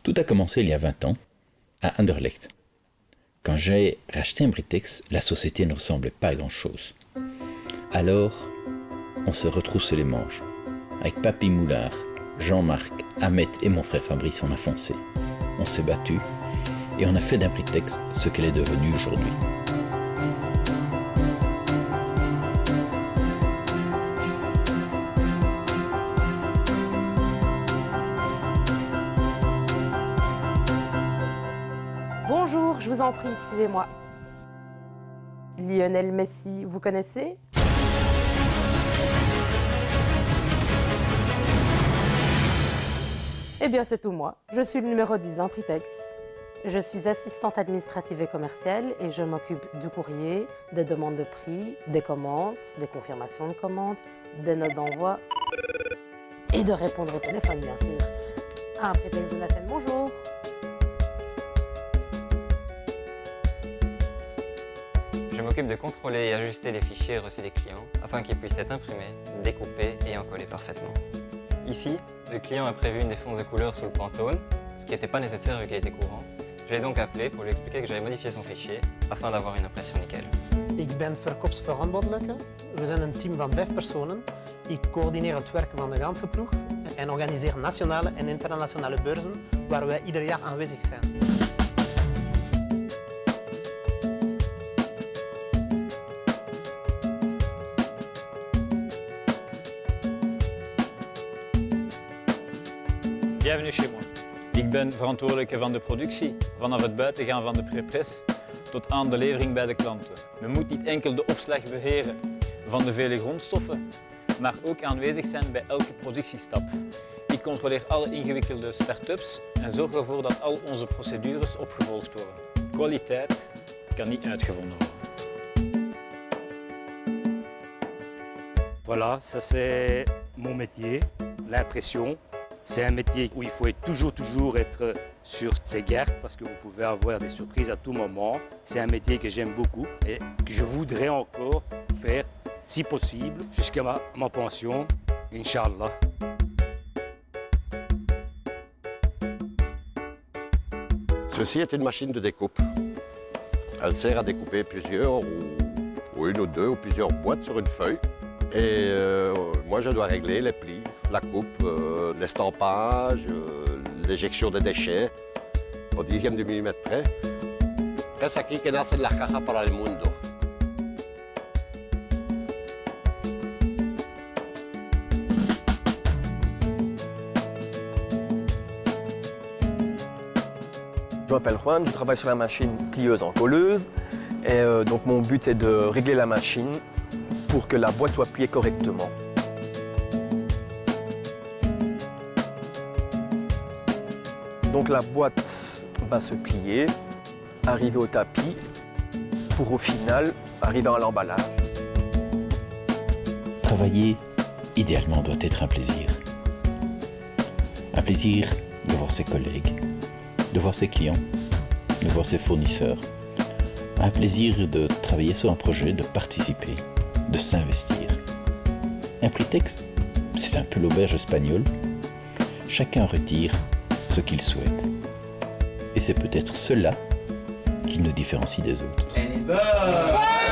Tout a commencé il y a 20 ans, à Anderlecht. Quand j'ai racheté un Britex, la société ne ressemblait pas à grand-chose. Alors, on se retrousse les manches. Avec Papy Moulard, Jean-Marc, Ahmet et mon frère Fabrice, on a foncé. On s'est battu et on a fait d'un Britex ce qu'elle est devenue aujourd'hui. Bonjour, je vous en prie, suivez-moi. Lionel Messi, vous connaissez? Eh bien, c'est tout moi. Je suis le numéro 10 d'un Britex. Je suis assistante administrative et commerciale et je m'occupe du courrier, des demandes de prix, des commandes, des confirmations de commandes, des notes d'envoi et de répondre au téléphone, bien sûr. Un Britex de la Seine, bonjour. Je m'occupe de contrôler et ajuster les fichiers reçus des clients afin qu'ils puissent être imprimés, découpés et encollés parfaitement. Ici, le client a prévu une défonce de couleur sous le Pantone, ce qui n'était pas nécessaire vu qu'il était courant. Je l'ai donc appelé pour lui expliquer que j'avais modifié son fichier afin d'avoir une impression nickel. Ik ben verkoopsverantwoordelijke. We zijn een team van 5 personen. Ik coördineer het werk van de ganse ploeg en organiseer nationale en internationale beurzen waar wij ieder jaar aanwezig zijn. Bienvenue chez moi. Ik ben verantwoordelijke van de productie, vanaf het buitengaan van de prepres tot aan de levering bij de klanten. Men moet niet enkel de opslag beheren van de vele grondstoffen, maar ook aanwezig zijn bij elke productiestap. Ik controleer alle ingewikkelde start-ups en zorg ervoor dat al onze procedures opgevolgd worden. Kwaliteit kan niet uitgevonden worden. Voilà, ça c'est mon métier, l'impression. C'est un métier où il faut toujours être sur ses gardes parce que vous pouvez avoir des surprises à tout moment. C'est un métier que j'aime beaucoup et que je voudrais encore faire, si possible, jusqu'à ma pension, Inch'Allah. Ceci est une machine de découpe. Elle sert à découper plusieurs ou une ou deux ou plusieurs boîtes sur une feuille. Et moi, je dois régler les plis, la coupe, l'estampage, l'éjection des déchets au dixième de millimètre près. Es aquí que nacen las cajas para el mundo. Je m'appelle Juan, je travaille sur la machine plieuse en colleuse. Et donc mon but c'est de régler la machine pour que la boîte soit pliée correctement. Donc la boîte va se plier, arriver au tapis, pour au final arriver à l'emballage. Travailler, idéalement, doit être un plaisir. Un plaisir de voir ses collègues, de voir ses clients, de voir ses fournisseurs. Un plaisir de travailler sur un projet, de participer, de s'investir. Un Britex, c'est un peu l'auberge espagnole. Chacun retire ce qu'il souhaite. Et c'est peut-être cela qui nous différencie des autres. Elle est bonne!